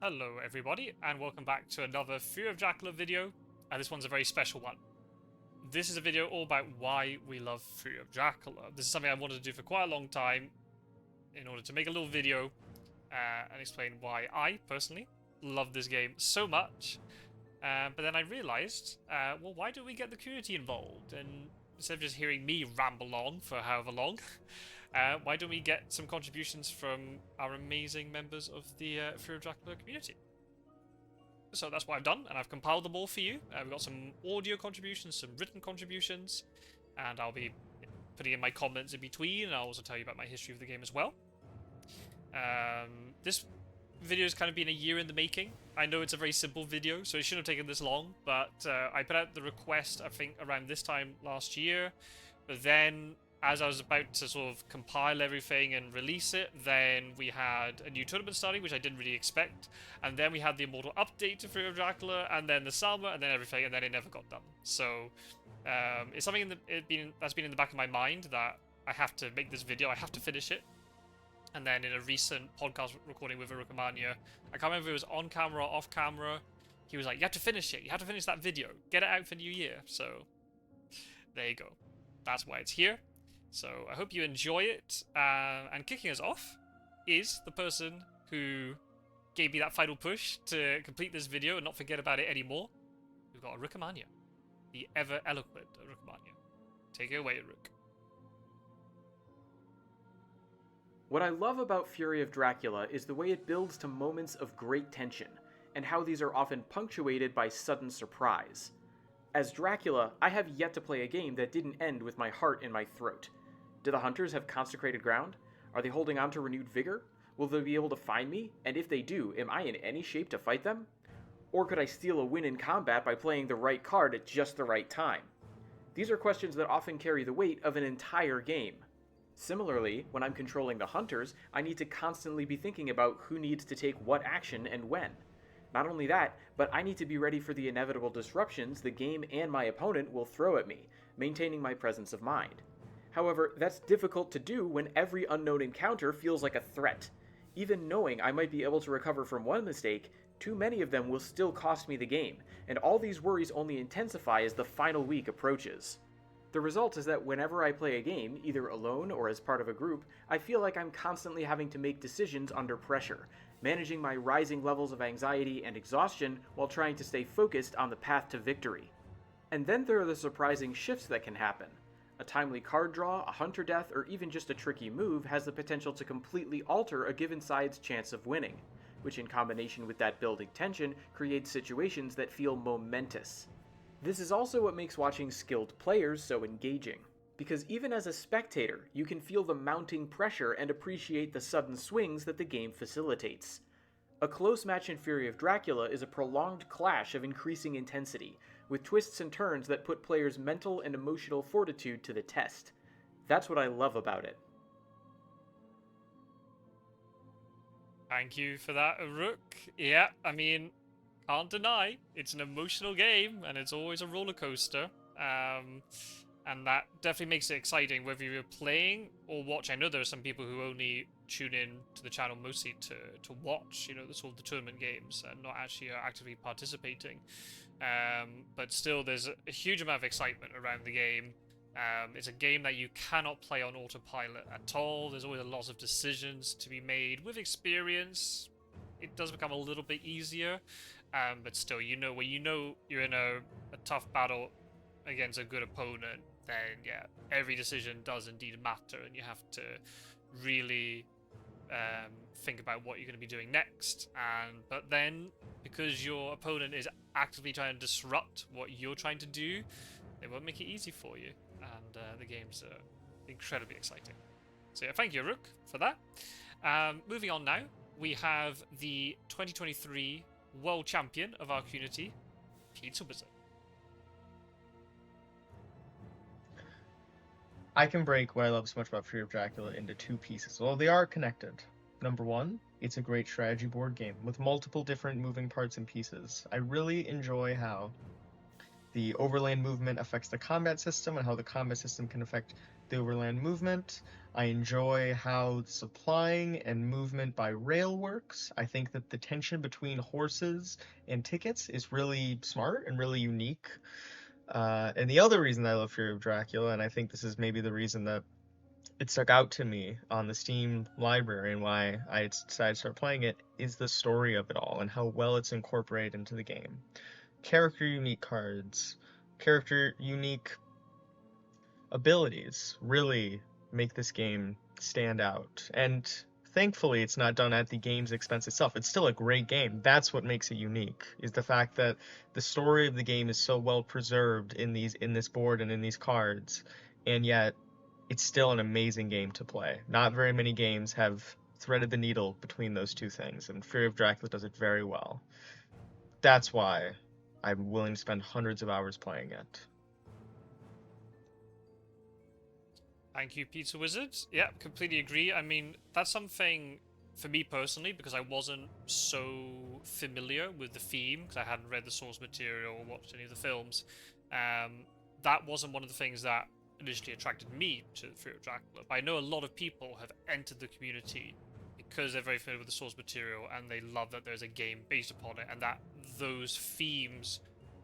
Hello everybody, and welcome back to another Fury of Dracula video, and this one's a very special one. This is a video all about why we love Fury of Dracula. This is something I wanted to do for quite a long time, in order to make a little video and explain why I, personally, love this game so much. But then I realised, well, why don't we get the community involved? And instead of just hearing me ramble on for however long, why don't we get some contributions from our amazing members of the Fury of Dracula community? So that's what I've done, and I've compiled them all for you. We've got some audio contributions, some written contributions, and I'll be putting in my comments in between, and I'll also tell you about my history of the game as well. This video has kind of been a year in the making. I know it's a very simple video, so it shouldn't have taken this long, but I put out the request, I think, around this time last year, but then as I was about to sort of compile everything and release it, then we had a new tournament starting, which I didn't really expect, and then we had the Immortal update to Fury of Dracula, and then the Salma, and then everything, and then it never got done. So it's something that's been in the back of my mind that I have to make this video, I have to finish it. And then in a recent podcast recording with Rook, I can't remember if it was on camera or off camera, he was like, you have to finish it, you have to finish that video, get it out for New Year. So there you go, that's why it's here. So I hope you enjoy it, and kicking us off is the person who gave me that final push to complete this video and not forget about it anymore. We've got Rook, the ever-eloquent Rook. Take it away, Rook. What I love about Fury of Dracula is the way it builds to moments of great tension, and how these are often punctuated by sudden surprise. As Dracula, I have yet to play a game that didn't end with my heart in my throat. Do the hunters have consecrated ground? Are they holding on to renewed vigor? Will they be able to find me? And if they do, am I in any shape to fight them? Or could I steal a win in combat by playing the right card at just the right time? These are questions that often carry the weight of an entire game. Similarly, when I'm controlling the hunters, I need to constantly be thinking about who needs to take what action and when. Not only that, but I need to be ready for the inevitable disruptions the game and my opponent will throw at me, maintaining my presence of mind. However, that's difficult to do when every unknown encounter feels like a threat. Even knowing I might be able to recover from one mistake, too many of them will still cost me the game, and all these worries only intensify as the final week approaches. The result is that whenever I play a game, either alone or as part of a group, I feel like I'm constantly having to make decisions under pressure, managing my rising levels of anxiety and exhaustion while trying to stay focused on the path to victory. And then there are the surprising shifts that can happen. A timely card draw, a hunter death, or even just a tricky move has the potential to completely alter a given side's chance of winning, which in combination with that building tension creates situations that feel momentous. This is also what makes watching skilled players so engaging, because even as a spectator, you can feel the mounting pressure and appreciate the sudden swings that the game facilitates. A close match in Fury of Dracula is a prolonged clash of increasing intensity, with twists and turns that put players' mental and emotional fortitude to the test. That's what I love about it. Thank you for that, Rook. Yeah, I mean, can't deny, it's an emotional game, and it's always a roller coaster. And that definitely makes it exciting, whether you're playing or watch. I know there are some people who only tune in to the channel mostly to watch, the sort of the tournament games and not actually actively participating. But still, there's a huge amount of excitement around the game. It's a game that you cannot play on autopilot at all. There's always a lot of decisions to be made. With experience, it does become a little bit easier. But still, when you're in a tough battle against a good opponent, then yeah, every decision does indeed matter, and you have to really think about what you're going to be doing next. But then, because your opponent is actively trying to disrupt what you're trying to do, it won't make it easy for you, and the game's incredibly exciting. So yeah, thank you, Rook, for that. Moving on now, we have the 2023 World Champion of our community, Pizza Wizard. I can break what I love so much about Fury of Dracula into two pieces. Well, they are connected. Number one, it's a great strategy board game with multiple different moving parts and pieces. I really enjoy how the overland movement affects the combat system and how the combat system can affect the overland movement. I enjoy how supplying and movement by rail works. I think that the tension between horses and tickets is really smart and really unique. And the other reason I love Fury of Dracula, and I think this is maybe the reason that it stuck out to me on the Steam library and why I decided to start playing it, is the story of it all and how well it's incorporated into the game. Character unique cards, character unique abilities really make this game stand out. And thankfully it's not done at the game's expense itself. It's still a great game. That's what makes it unique, is the fact that the story of the game is so well preserved in this board and in these cards, and yet it's still an amazing game to play. Not very many games have threaded the needle between those two things, and Fury of Dracula does it very well. That's why I'm willing to spend hundreds of hours playing it. Thank you, Pizza Wizard. Yeah, completely agree. I mean, that's something for me personally, because I wasn't so familiar with the theme, because I hadn't read the source material or watched any of the films. That wasn't one of the things that initially attracted me to Fury of Dracula. But I know a lot of people have entered the community because they're very familiar with the source material and they love that there's a game based upon it, and that those themes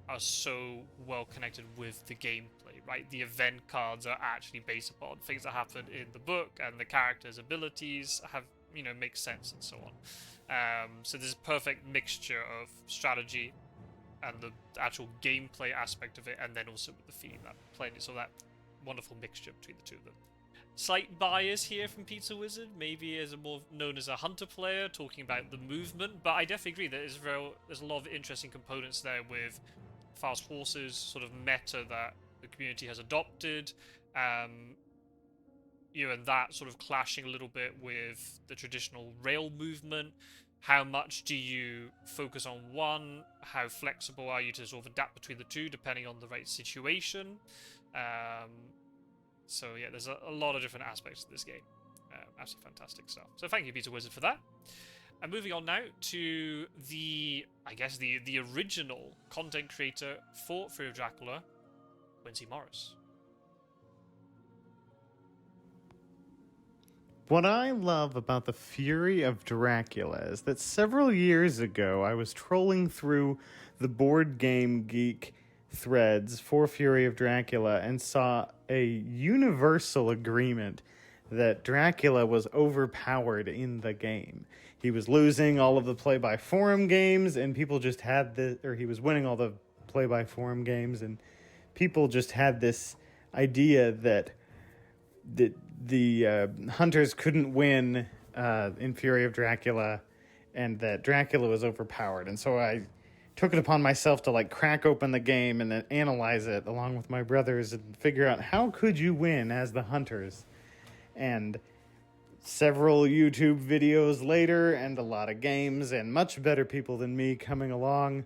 are so well connected with the gameplay, right? The event cards are actually based upon things that happened in the book, and the characters' abilities have, make sense and so on. So there's a perfect mixture of strategy and the actual gameplay aspect of it, and then also with the theme that playing it, so that wonderful mixture between the two of them. Slight bias here from Pizza Wizard, maybe as a more known as a hunter player, talking about the movement, but I definitely agree that there's a lot of interesting components there with fast horses, sort of meta that the community has adopted, and that sort of clashing a little bit with the traditional rail movement. How much do you focus on one? How flexible are you to sort of adapt between the two, depending on the right situation? So yeah, there's a lot of different aspects to this game. Absolutely fantastic stuff. So thank you, Pizza Wizard, for that. And moving on now to the original content creator for Fury of Dracula, Quin See. What I love about the Fury of Dracula is that several years ago I was trolling through the Board Game Geek threads for Fury of Dracula and saw a universal agreement that Dracula was overpowered in the game. He was losing all of the play-by-forum games, and people just had he was winning all the play-by-forum games, and people just had this idea that the hunters couldn't win in Fury of Dracula, and that Dracula was overpowered. And so I took it upon myself to crack open the game and then analyze it along with my brothers and figure out how could you win as the hunters. And several YouTube videos later, and a lot of games, and much better people than me coming along,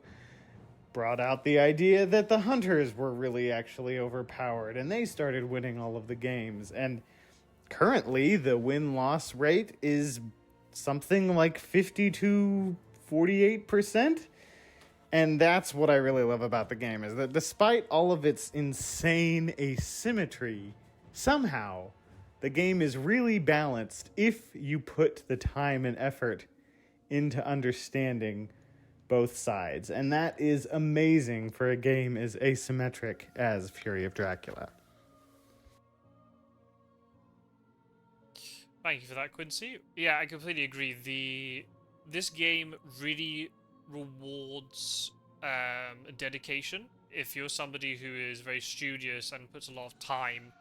brought out the idea that the hunters were really actually overpowered, and they started winning all of the games. And currently, the win-loss rate is something like 50-48%. And that's what I really love about the game, is that despite all of its insane asymmetry, somehow the game is really balanced if you put the time and effort into understanding both sides. And that is amazing for a game as asymmetric as Fury of Dracula. Thank you for that, Quin See. Yeah, I completely agree. This game really rewards dedication. If you're somebody who is very studious and puts a lot of time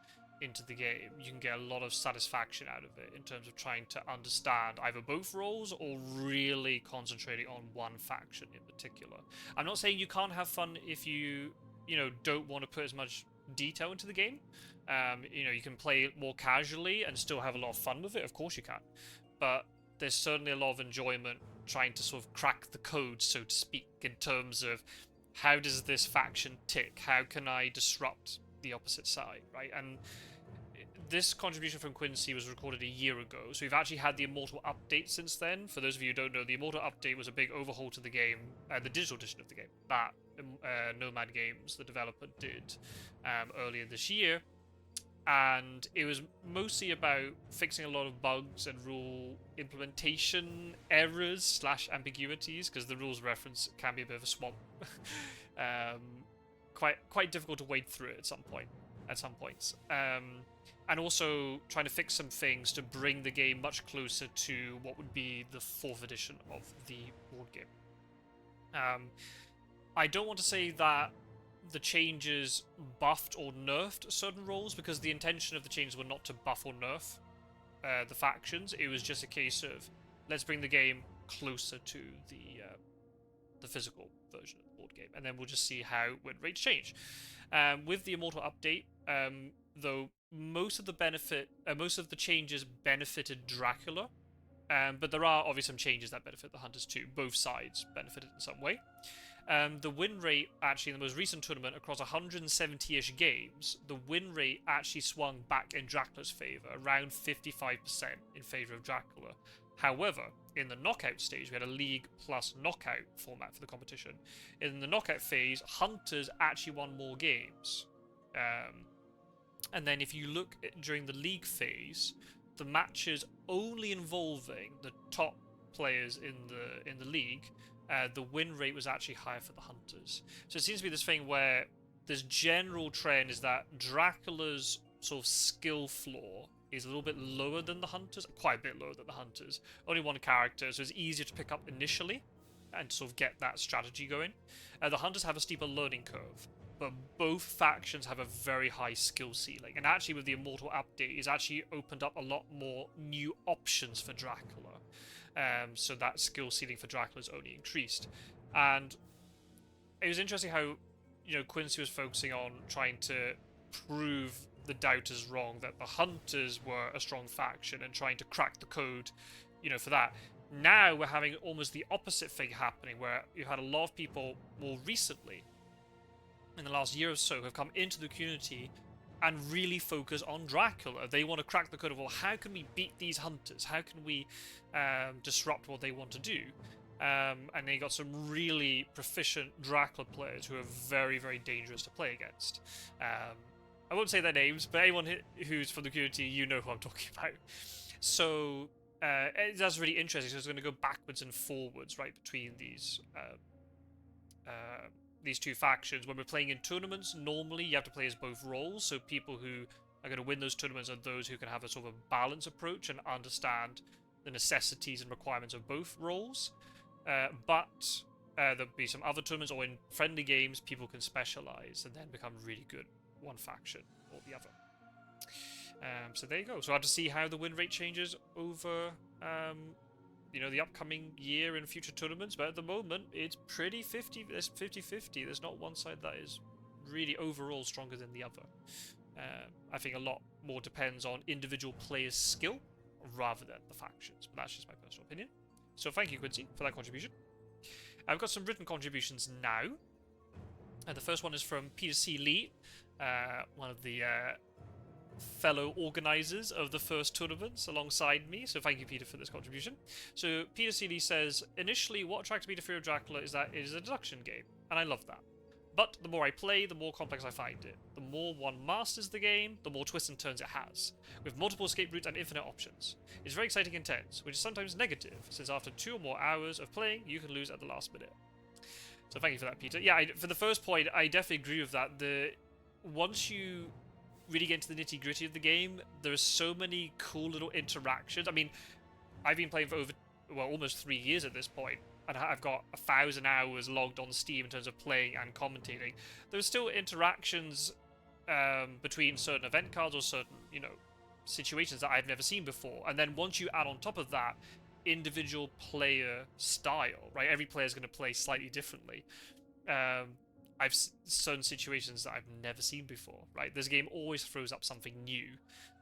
into the game, you can get a lot of satisfaction out of it in terms of trying to understand either both roles or really concentrating on one faction in particular. I'm not saying you can't have fun if you don't want to put as much detail into the game. You can play it more casually and still have a lot of fun with it. Of course you can, but there's certainly a lot of enjoyment trying to sort of crack the code, so to speak, in terms of how does this faction tick? How can I disrupt the opposite side, right? And this contribution from Quin See was recorded a year ago, so we've actually had the Immortal update since then. For those of you who don't know, the Immortal update was a big overhaul to the game, the digital edition of the game, that Nomad Games, the developer, did earlier this year. And it was mostly about fixing a lot of bugs and rule implementation errors / ambiguities, because the rules reference can be a bit of a swamp. Quite difficult to wade through it at some points. And also trying to fix some things to bring the game much closer to what would be the 4th edition of the board game. I don't want to say that the changes buffed or nerfed certain roles, because the intention of the changes were not to buff or nerf the factions. It was just a case of, let's bring the game closer to the physical version of the board game, and then we'll just see how win rates change. With the Immortal update, though, most of the changes benefited Dracula, but there are obviously some changes that benefit the Hunters too. Both sides benefited in some way. The win rate, actually, in the most recent tournament, across 170-ish games, the win rate actually swung back in Dracula's favour, around 55% in favour of Dracula. However, in the knockout stage, we had a league plus knockout format for the competition. In the knockout phase, Hunters actually won more games. And then if you look during the league phase, the matches only involving the top players in the league, the win rate was actually higher for the Hunters. So it seems to be this thing where this general trend is that Dracula's sort of skill floor is a little bit lower than the Hunters, quite a bit lower than the Hunters. Only one character, so it's easier to pick up initially and sort of get that strategy going. The Hunters have a steeper learning curve, but both factions have a very high skill ceiling. And actually with the Immortal update, it's actually opened up a lot more new options for Dracula. So that skill ceiling for Dracula is only increased. And it was interesting how, Quin See was focusing on trying to prove the doubters wrong, that the Hunters were a strong faction, and trying to crack the code, for that. Now we're having almost the opposite thing happening, where you've had a lot of people more recently, in the last year or so, have come into the community and really focus on Dracula. They want to crack the code of, well, how can we beat these Hunters? How can we disrupt what they want to do? And they got some really proficient Dracula players who are very, very dangerous to play against. I won't say their names, but anyone who's from the community, you know who I'm talking about. So that's really interesting. So it's going to go backwards and forwards, right, between these two factions. When we're playing in tournaments, normally you have to play as both roles, so people who are going to win those tournaments are those who can have a sort of a balanced approach and understand the necessities and requirements of both roles. But there'll be some other tournaments, or in friendly games, people can specialize and then become really good one faction or the other. So there you go. So I have to see how the win rate changes over the upcoming year and future tournaments, but at the moment it's pretty 50. There's 50-50. There's not one side that is really overall stronger than the other. I think a lot more depends on individual players' skill rather than the factions, but that's just my personal opinion. So thank you, Quin See, for that contribution. I've got some written contributions now. The first one is from Peter C. Lee, one of the fellow organisers of the first tournaments alongside me, so thank you, Peter, for this contribution. So Peter C. Lee says, initially what attracted me to Fury of Dracula is that it is a deduction game, and I love that. But the more I play, the more complex I find it. The more one masters the game, the more twists and turns it has, with multiple escape routes and infinite options. It's very exciting and intense, which is sometimes negative, since after 2 or more hours of playing, you can lose at the last minute. So thank you for that, Peter. Yeah, for the first point, I definitely agree with that. Once you really get into the nitty-gritty of the game, there are so many cool little interactions. I mean, I've been playing for almost 3 years at this point, and I've got 1,000 hours logged on Steam in terms of playing and commentating. There's still interactions between certain event cards or certain, situations that I've never seen before. And then once you add on top of that individual player style, right? Every player is going to play slightly differently. I've certain situations that I've never seen before, right? This game always throws up something new.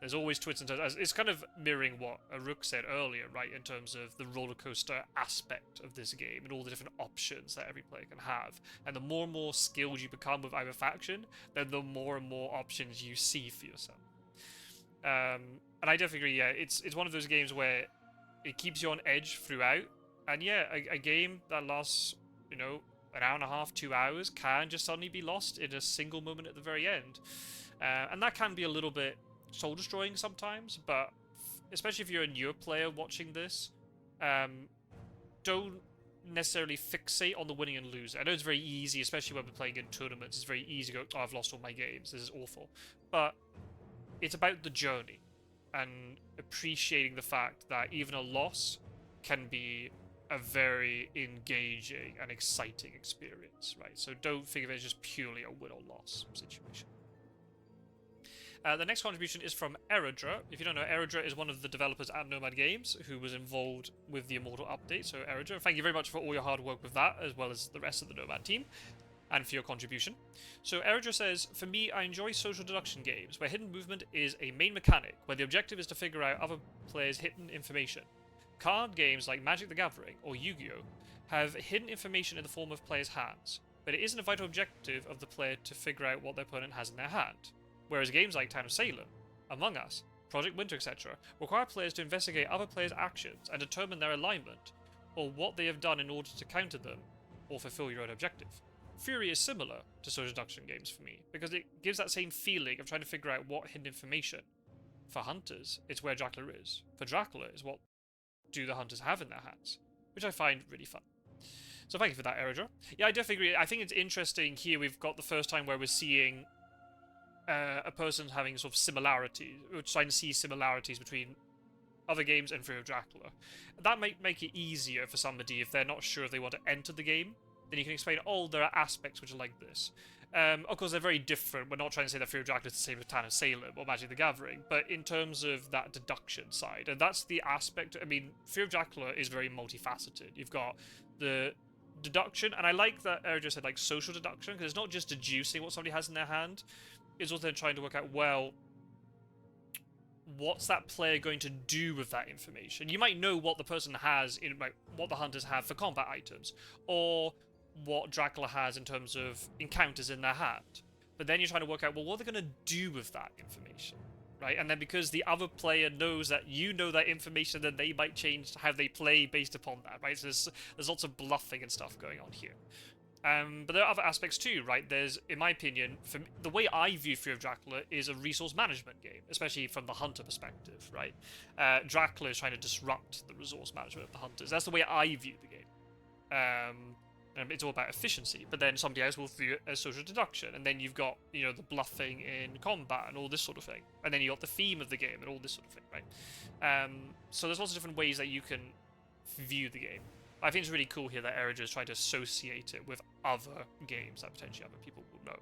There's always twists and turns. It's kind of mirroring what Rook said earlier, right? In terms of the roller coaster aspect of this game and all the different options that every player can have. And the more and more skilled you become with either faction, then the more and more options you see for yourself. And I definitely agree, yeah, it's one of those games where it keeps you on edge throughout. And yeah, a game that lasts, an hour and a half, 2 hours can just suddenly be lost in a single moment at the very end. And that can be a little bit soul-destroying sometimes, but especially if you're a newer player watching this, don't necessarily fixate on the winning and losing. I know it's very easy, especially when we're playing in tournaments, it's very easy to go, oh, I've lost all my games, this is awful. But it's about the journey and appreciating the fact that even a loss can be a very engaging and exciting experience, right? So don't think of it as just purely a win or loss situation. The next contribution is from Eridra. If you don't know, Eridra is one of the developers at Nomad Games who was involved with the Immortal update. So Eridra, thank you very much for all your hard work with that, as well as the rest of the Nomad team, and for your contribution. So Eridra says, for me, I enjoy social deduction games, where hidden movement is a main mechanic, where the objective is to figure out other players' hidden information. Card games like Magic the Gathering or Yu-Gi-Oh! Have hidden information in the form of players' hands, but it isn't a vital objective of the player to figure out what their opponent has in their hand. Whereas games like Town of Salem, Among Us, Project Winter, etc. require players to investigate other players' actions and determine their alignment, or what they have done in order to counter them, or fulfill your own objective. Fury is similar to social deduction games for me, because it gives that same feeling of trying to figure out what hidden information. For hunters, it's where Dracula is. For Dracula, is what do the hunters have in their hands, which I find really fun. So thank you for that, Eridra. Yeah, I definitely agree. I think it's interesting here we've got the first time where we're seeing a person having sort of similarities, we're trying to see similarities between other games and Fury of Dracula. That might make it easier for somebody if they're not sure if they want to enter the game. Then you can explain, oh, there are aspects which are like this. Of course, they're very different. We're not trying to say that Fury of Dracula is the same as Town of Salem or Magic the Gathering, but in terms of that deduction side, and that's the aspect. I mean, Fury of Dracula is very multifaceted. You've got the deduction, and I like that Eridra said like social deduction, because it's not just deducing what somebody has in their hand. It's also then trying to work out, well, what's that player going to do with that information? You might know what the person has in, like, what the hunters have for combat items, or what Dracula has in terms of encounters in their hand. But then you're trying to work out, well, what are they going to do with that information, right? And then because the other player knows that you know that information, then they might change how they play based upon that, right? So there's lots of bluffing and stuff going on here. But there are other aspects too, right? There's, in my opinion, the way I view Fury of Dracula is a resource management game, especially from the hunter perspective, right? Dracula is trying to disrupt the resource management of the hunters. That's the way I view the game. It's all about efficiency, but then somebody else will view it as social deduction, and then you've got, you know, the bluffing in combat and all this sort of thing, and then you've got the theme of the game and all this sort of thing, right? So there's lots of different ways that you can view the game. I think it's really cool here that Eridra is trying to associate it with other games that potentially other people will know.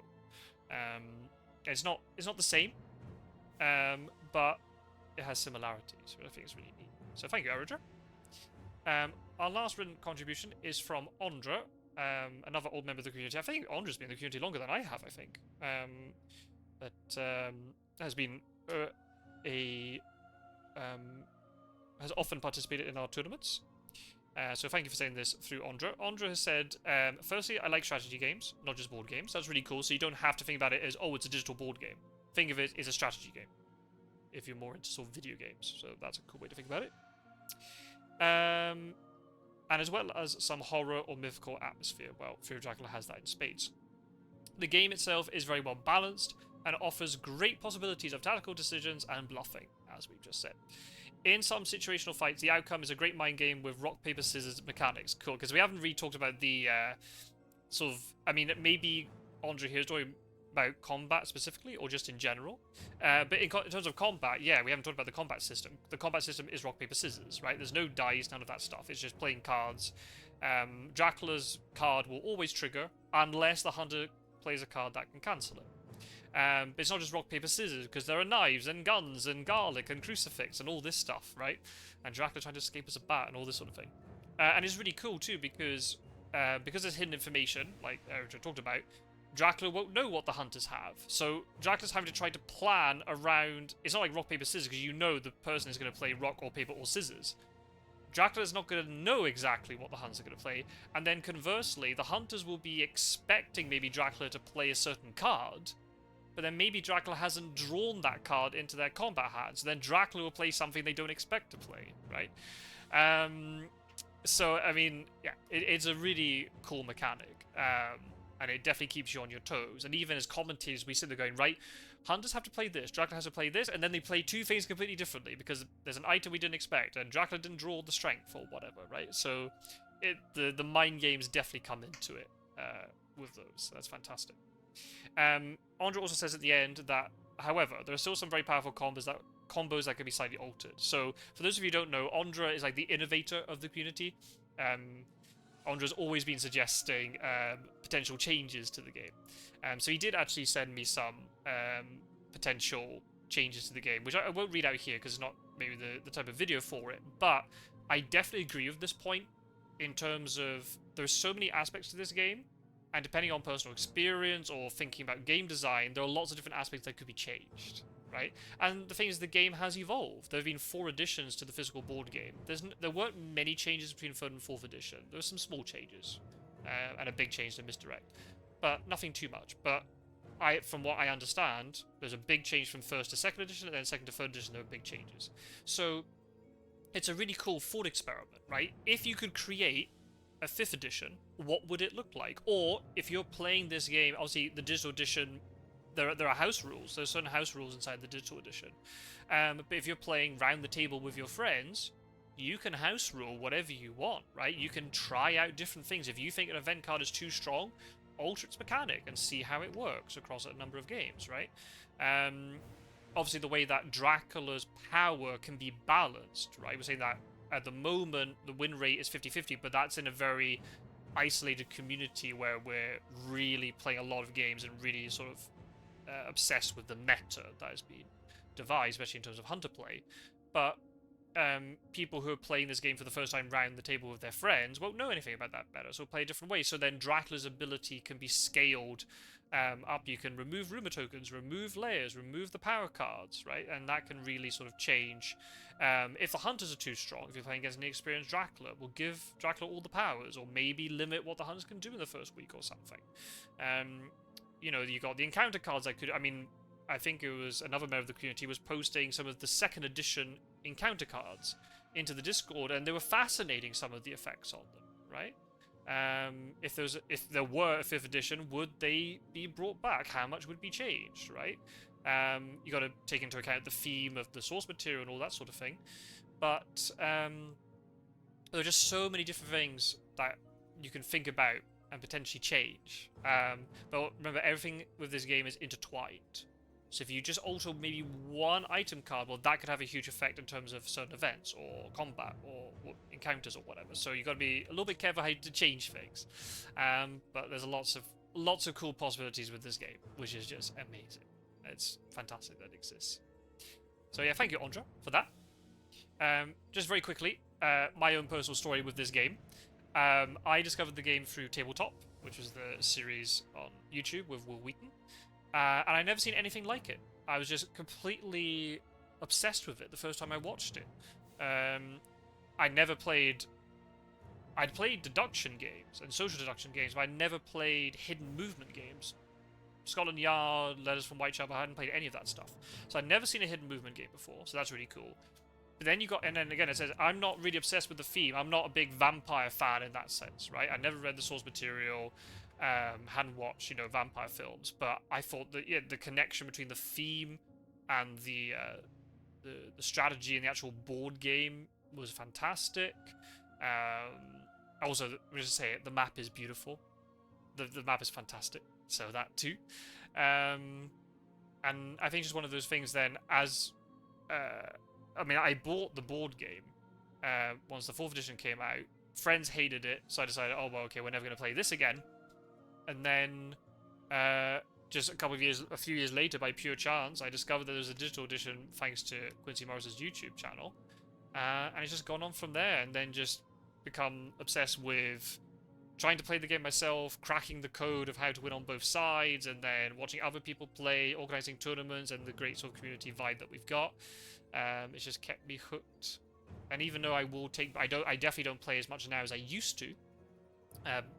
It's not the same, but it has similarities, which I think is really neat. So thank you, Eridra. Our last written contribution is from Ondra, another old member of the community. I think Ondra's been in the community longer than I have, I think. Has been has often participated in our tournaments. So thank you for saying this through Ondra. Ondra has said, firstly, I like strategy games, not just board games. That's really cool, so you don't have to think about it as, oh, it's a digital board game. Think of it as a strategy game, if you're more into sort of video games. So that's a cool way to think about it. And as well as some horror or mythical atmosphere. Well, Fury of Dracula has that in spades. The game itself is very well balanced and offers great possibilities of tactical decisions and bluffing, as we've just said. In some situational fights, the outcome is a great mind game with rock, paper, scissors mechanics. Cool, because we haven't really talked about the sort of... I mean, maybe Andre here is talking about combat specifically, or just in general. But in terms of combat, yeah, we haven't talked about the combat system. The combat system is rock, paper, scissors, right? There's no dice, none of that stuff. It's just playing cards. Dracula's card will always trigger, unless the hunter plays a card that can cancel it. But it's not just rock, paper, scissors, because there are knives and guns and garlic and crucifix and all this stuff, right? And Dracula trying to escape as a bat and all this sort of thing. And it's really cool too, because there's hidden information, like Eridra talked about, Dracula won't know what the hunters have. So Dracula's having to try to plan around... It's not like rock, paper, scissors, because you know the person is going to play rock or paper or scissors. Dracula's not going to know exactly what the hunters are going to play. And then conversely, the hunters will be expecting maybe Dracula to play a certain card, but then maybe Dracula hasn't drawn that card into their combat hand, so then Dracula will play something they don't expect to play, right? So, I mean, yeah, it's a really cool mechanic. And it definitely keeps you on your toes. And even as commentators, we sit there going, right, Hunters have to play this, Dracula has to play this, and then they play two things completely differently because there's an item we didn't expect, and Dracula didn't draw the strength or whatever, right? So the mind games definitely come into it with those. So that's fantastic. Andre also says at the end that, however, there are still some very powerful combos that can be slightly altered. So for those of you who don't know, Andre is like the innovator of the community. Andre's always been suggesting potential changes to the game. So he did actually send me some potential changes to the game, which I won't read out here because it's not maybe the type of video for it. But I definitely agree with this point in terms of there's so many aspects to this game, and depending on personal experience or thinking about game design, there are lots of different aspects that could be changed. Right? And the thing is, the game has evolved. There have been 4 additions to the physical board game. There weren't many changes between 3rd and 4th edition. There were some small changes, and a big change to misdirect, but nothing too much. But from what I understand, there's a big change from 1st to 2nd edition, and then 2nd to 3rd edition there were big changes. So it's a really cool thought experiment, right? If you could create a 5th edition, what would it look like? Or if you're playing this game, obviously the digital edition, there are house rules. There's certain house rules inside the digital edition. But if you're playing round the table with your friends, you can house rule whatever you want, right? You can try out different things. If you think an event card is too strong, alter its mechanic and see how it works across a number of games, right? Obviously, the way that Dracula's power can be balanced, right? We're saying that at the moment, the win rate is 50-50, but that's in a very isolated community where we're really playing a lot of games and really sort of obsessed with the meta that has been devised, especially in terms of hunter play. But people who are playing this game for the first time round the table with their friends won't know anything about that meta, so play a different way. So then Dracula's ability can be scaled up. You can remove rumor tokens, remove layers, remove the power cards, right? And that can really sort of change. If the hunters are too strong, if you're playing against an inexperienced Dracula, we'll give Dracula all the powers, or maybe limit what the hunters can do in the first week or something. You know, you got the encounter cards that could, I think it was another member of the community was posting some of the 2nd edition encounter cards into the Discord, and they were fascinating, some of the effects on them, right? If there were a 5th edition, would they be brought back? How much would be changed, right? You got to take into account the theme of the source material and all that sort of thing. But there are just so many different things that you can think about and potentially change. But remember, everything with this game is intertwined. So if you just alter maybe one item card, well, that could have a huge effect in terms of certain events or combat or encounters or whatever. So you've got to be a little bit careful how to change things. But there's lots of cool possibilities with this game, which is just amazing. It's fantastic that it exists. So yeah, thank you, Andra, for that. Just very quickly, my own personal story with this game. I discovered the game through Tabletop, which was the series on YouTube with Will Wheaton. And I'd never seen anything like it. I was just completely obsessed with it the first time I watched it. I'd played deduction games and social deduction games, but I'd never played hidden movement games. Scotland Yard, Letters from Whitechapel, I hadn't played any of that stuff. So I'd never seen a hidden movement game before, so that's really cool. But then and then again it says, I'm not really obsessed with the theme. I'm not a big vampire fan in that sense, right? I never read the source material, hadn't watched, vampire films, but I thought that, the connection between the theme and the strategy in the actual board game was fantastic. Also, let me just say it, the map is beautiful. The map is fantastic, so that too. And I think just one of those things then, as I bought the board game once the 4th edition came out. Friends hated it, so I decided, oh well, okay, we're never going to play this again. And then just a few years later, by pure chance, I discovered that there was a digital edition thanks to Quin See Morris's YouTube channel, and it's just gone on from there. And then just become obsessed with trying to play the game myself, cracking the code of how to win on both sides, and then watching other people play, organizing tournaments, and the great sort of community vibe that we've got. It's just kept me hooked. And even though I definitely don't play as much now as I used to.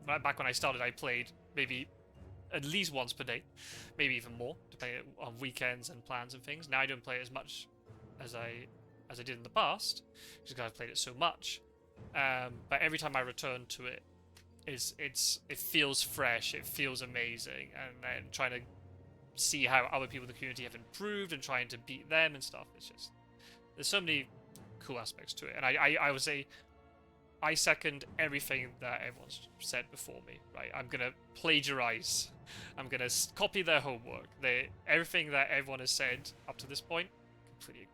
Back when I started, I played maybe at least once per day, maybe even more, depending on weekends and plans and things. Now I don't play as much as I did in the past, just because I've played it so much. But every time I return to it, it feels fresh, it feels amazing, and then trying to see how other people in the community have improved and trying to beat them and stuff. It's just, there's so many cool aspects to it, and I would say I second everything that everyone's said before me. Right, I'm gonna plagiarize. I'm gonna copy their homework. Everything that everyone has said up to this point, completely.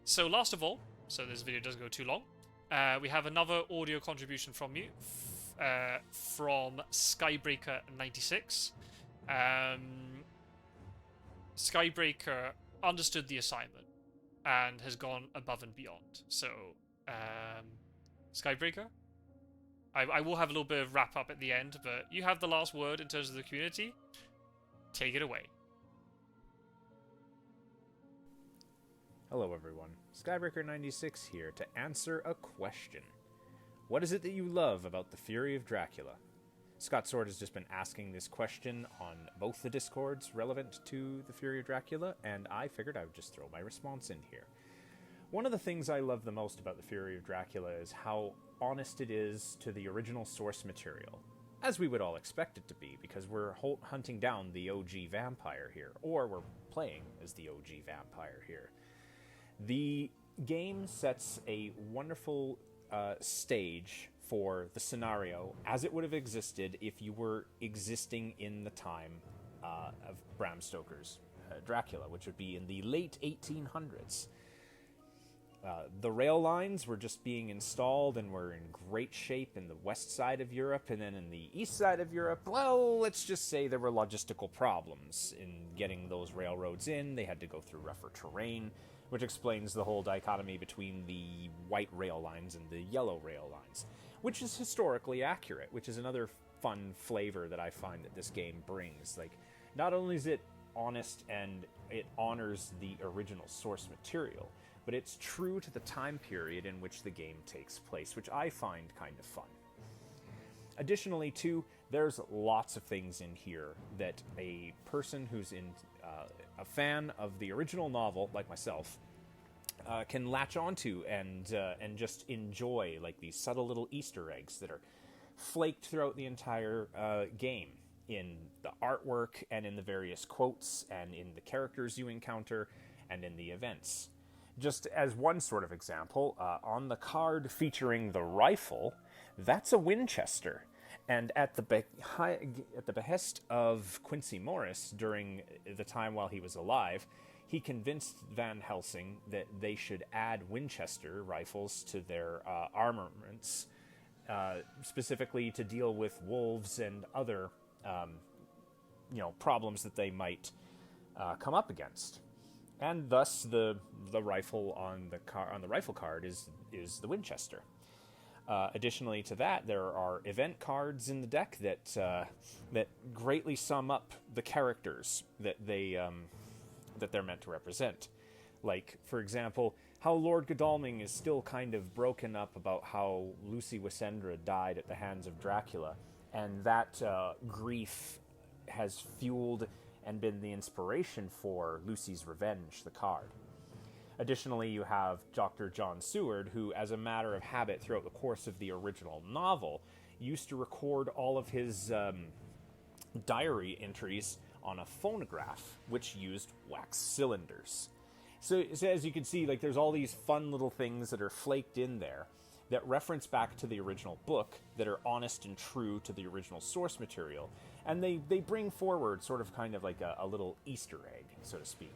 So last of all, so this video doesn't go too long. We have another audio contribution from you, from Skybreaker96. Skybreaker understood the assignment and has gone above and beyond. So, Skybreaker, I will have a little bit of wrap up at the end, but you have the last word in terms of the community. Take it away. Hello everyone, Skybreaker96 here to answer a question. What is it that you love about the Fury of Dracula? Scott Sword has just been asking this question on both the Discords relevant to the Fury of Dracula, and I figured I would just throw my response in here. One of the things I love the most about the Fury of Dracula is how honest it is to the original source material, as we would all expect it to be, because we're hunting down the OG vampire here, or we're playing as the OG vampire here. The game sets a wonderful stage for the scenario as it would have existed if you were existing in the time of Bram Stoker's Dracula, which would be in the late 1800s. The rail lines were just being installed and were in great shape in the west side of Europe, and then in the east side of Europe, well, let's just say there were logistical problems in getting those railroads in. They had to go through rougher terrain, which explains the whole dichotomy between the white rail lines and the yellow rail lines, which is historically accurate, which is another fun flavor that I find that this game brings. Like, not only is it honest and it honors the original source material, but it's true to the time period in which the game takes place, which I find kind of fun. Additionally, too, there's lots of things in here that a person who's a fan of the original novel, like myself, can latch onto and just enjoy, like these subtle little Easter eggs that are flaked throughout the entire game, in the artwork and in the various quotes and in the characters you encounter and in the events. Just as one sort of example, on the card featuring the rifle, that's a Winchester. And at the behest of Quin See during the time while he was alive, he convinced Van Helsing that they should add Winchester rifles to their armaments, specifically to deal with wolves and other, problems that they might come up against. And thus, the rifle on the rifle card is the Winchester. Additionally to that, there are event cards in the deck that greatly sum up the characters that they're meant to represent. Like, for example, how Lord Godalming is still kind of broken up about how Lucy Wysendra died at the hands of Dracula, and that grief has fueled and been the inspiration for Lucy's Revenge, the card. Additionally, you have Dr. John Seward, who, as a matter of habit throughout the course of the original novel, used to record all of his diary entries on a phonograph, which used wax cylinders. So as you can see, like, there's all these fun little things that are flaked in there that reference back to the original book, that are honest and true to the original source material, and they bring forward sort of kind of like a little Easter egg, so to speak.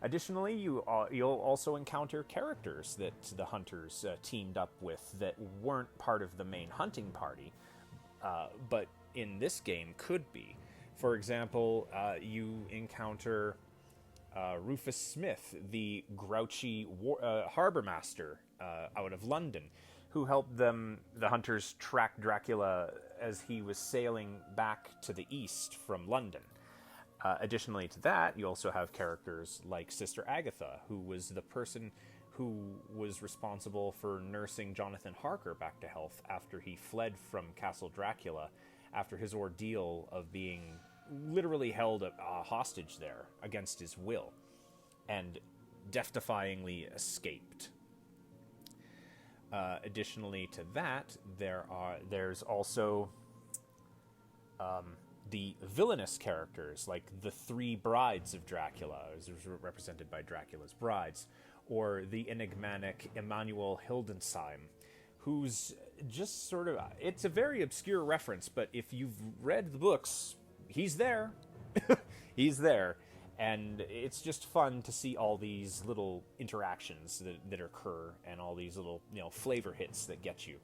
Additionally, you'll also encounter characters that the hunters teamed up with that weren't part of the main hunting party, but in this game could be. For example, you encounter Rufus Smith, the grouchy harbor master out of London, who helped the hunters track Dracula as he was sailing back to the east from London. Additionally to that, you also have characters like Sister Agatha, who was the person who was responsible for nursing Jonathan Harker back to health after he fled from Castle Dracula after his ordeal of being literally held hostage there against his will, and death-defyingly escaped. Additionally to that, there's also the villainous characters, like the three brides of Dracula, as represented by Dracula's brides, or the enigmatic Emanuel Hildensheim, who's just sort of... It's a very obscure reference, but if you've read the books, he's there. He's there. And it's just fun to see all these little interactions that occur, and all these little, flavor hits that get you.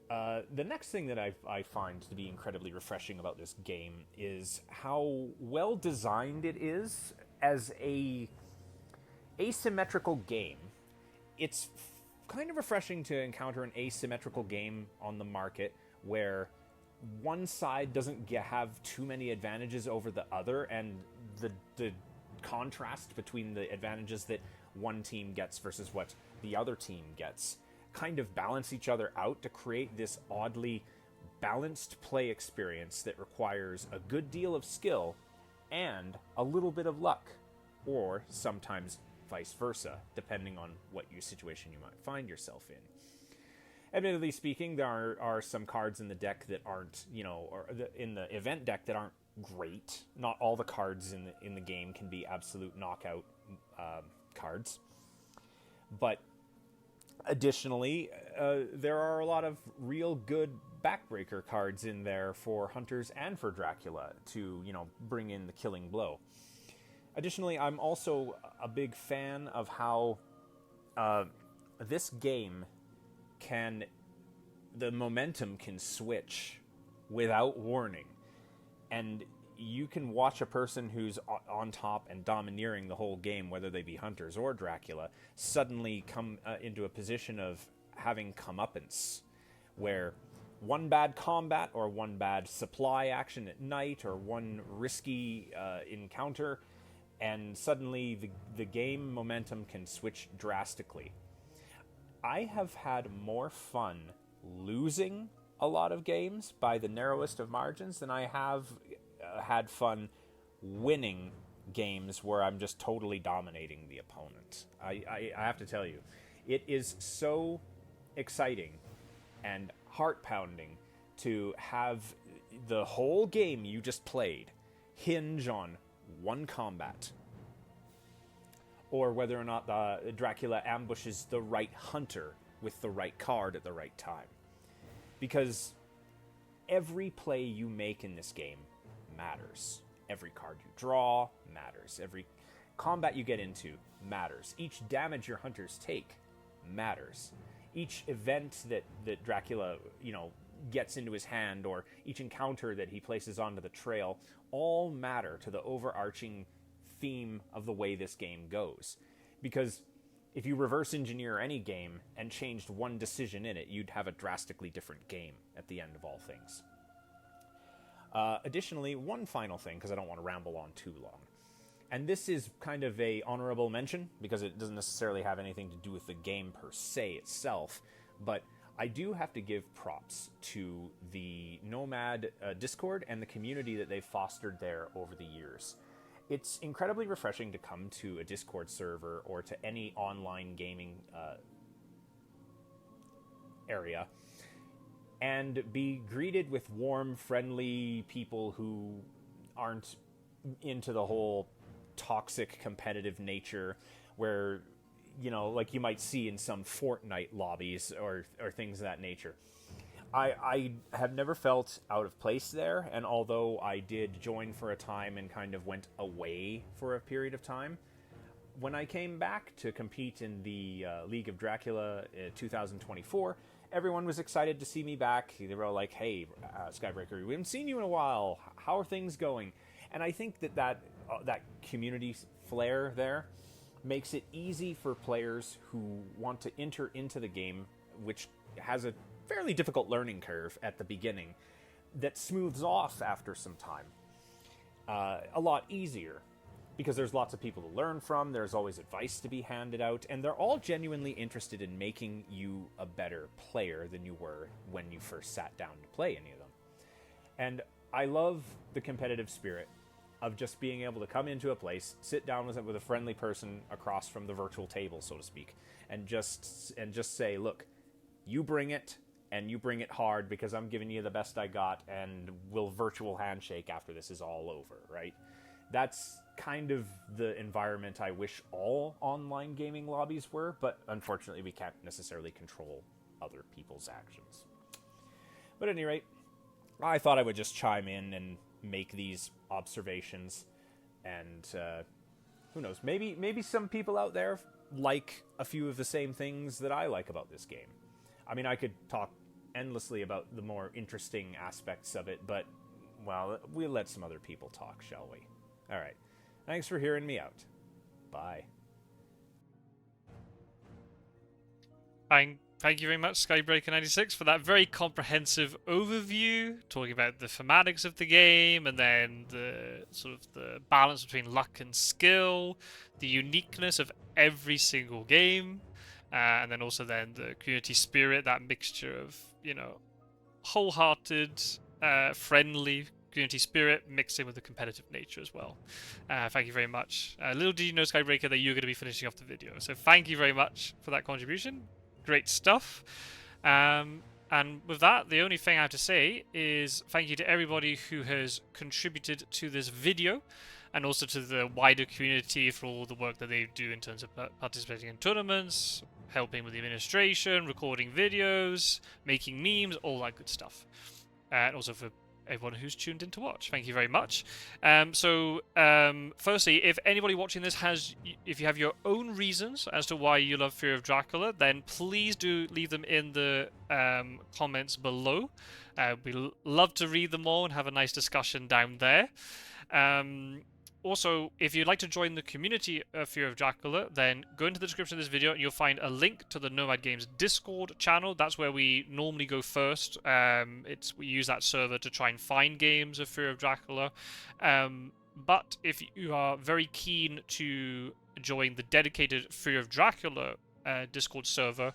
The next thing that I find to be incredibly refreshing about this game is how well designed it is as a asymmetrical game. It's kind of refreshing to encounter an asymmetrical game on the market where one side doesn't have too many advantages over the other, and the contrast between the advantages that one team gets versus what the other team gets kind of balance each other out to create this oddly balanced play experience that requires a good deal of skill and a little bit of luck, or sometimes vice versa, depending on what situation you might find yourself in. Admittedly speaking, there are some cards in the deck that aren't, in the event deck that aren't great. Not all the cards in the game can be absolute knockout cards. But additionally, there are a lot of real good backbreaker cards in there for hunters and for Dracula to, bring in the killing blow. Additionally, I'm also a big fan of how this game the momentum can switch without warning. And you can watch a person who's on top and domineering the whole game, whether they be hunters or Dracula, suddenly come into a position of having comeuppance, where one bad combat or one bad supply action at night or one risky encounter, and suddenly the game momentum can switch drastically. I have had more fun losing a lot of games by the narrowest of margins than I have had fun winning games where I'm just totally dominating the opponent. I have to tell you, it is so exciting and heart-pounding to have the whole game you just played hinge on one combat, or whether or not Dracula ambushes the right hunter with the right card at the right time. Because every play you make in this game matters. Every card you draw matters. Every combat you get into matters. Each damage your hunters take matters. Each event that Dracula, gets into his hand, or each encounter that he places onto the trail, all matter to the overarching theme of the way this game goes. Because if you reverse engineer any game and changed one decision in it, you'd have a drastically different game at the end of all things. Additionally, one final thing, because I don't want to ramble on too long, and this is kind of a honorable mention, because it doesn't necessarily have anything to do with the game per se itself, but I do have to give props to the Nomad Discord and the community that they've fostered there over the years. It's incredibly refreshing to come to a Discord server or to any online gaming area and be greeted with warm, friendly people who aren't into the whole toxic competitive nature where, like you might see in some Fortnite lobbies or things of that nature. I have never felt out of place there, and although I did join for a time and kind of went away for a period of time, when I came back to compete in the League of Dracula 2024, everyone was excited to see me back. They were all like, hey, Skybreaker, we haven't seen you in a while. How are things going? And I think that community flair there makes it easy for players who want to enter into the game, which has a fairly difficult learning curve at the beginning, that smooths off after some time. A lot easier, because there's lots of people to learn from, there's always advice to be handed out, and they're all genuinely interested in making you a better player than you were when you first sat down to play any of them. And I love the competitive spirit of just being able to come into a place, sit down with a friendly person across from the virtual table, so to speak, and just say, look, you bring it, and you bring it hard because I'm giving you the best I got, and we'll virtual handshake after this is all over, right? That's kind of the environment I wish all online gaming lobbies were, but unfortunately we can't necessarily control other people's actions. But at any rate, I thought I would just chime in and make these observations, and who knows, maybe some people out there like a few of the same things that I like about this game. I mean, I could talk endlessly about the more interesting aspects of it, but, well, we'll let some other people talk, shall we? Alright, thanks for hearing me out. Bye. Thank you very much, Skybreaker96, for that very comprehensive overview, talking about the thematics of the game, and then the sort of the balance between luck and skill, the uniqueness of every single game, and then also then the community spirit, that mixture of, you know, wholehearted, friendly community spirit mixed in with the competitive nature as well. Thank you very much. Little did you know, Skybreaker, that you're going to be finishing off the video, so thank you very much for that contribution. Great stuff. And with that, the only thing I have to say is thank you to everybody who has contributed to this video, and also to the wider community for all the work that they do in terms of participating in tournaments, helping with the administration, recording videos, making memes, all that good stuff. And also for everyone who's tuned in to watch. Thank you very much. Firstly, if anybody watching this if you have your own reasons as to why you love Fury of Dracula, then please do leave them in the comments below. We love to read them all and have a nice discussion down there. Also, if you'd like to join the community of Fury of Dracula, then go into the description of this video and you'll find a link to the Nomad Games Discord channel. That's where we normally go first. We use that server to try and find games of Fury of Dracula. But if you are very keen to join the dedicated Fury of Dracula Discord server,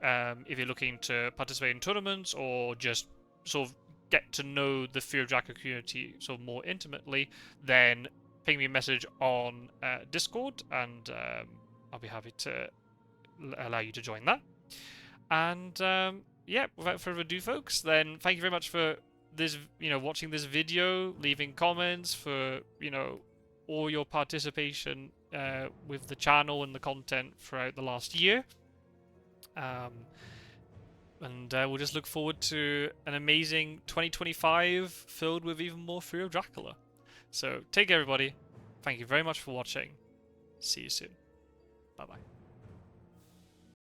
if you're looking to participate in tournaments or just sort of get to know the Fury of Dracula community sort of more intimately, then ping me a message on Discord, and I'll be happy to allow you to join that. And yeah, without further ado, folks, then thank you very much for this, watching this video, leaving comments, for all your participation with the channel and the content throughout the last year. And we'll just look forward to an amazing 2025 filled with even more Fury of Dracula. So, take care, everybody. Thank you very much for watching. See you soon. Bye-bye.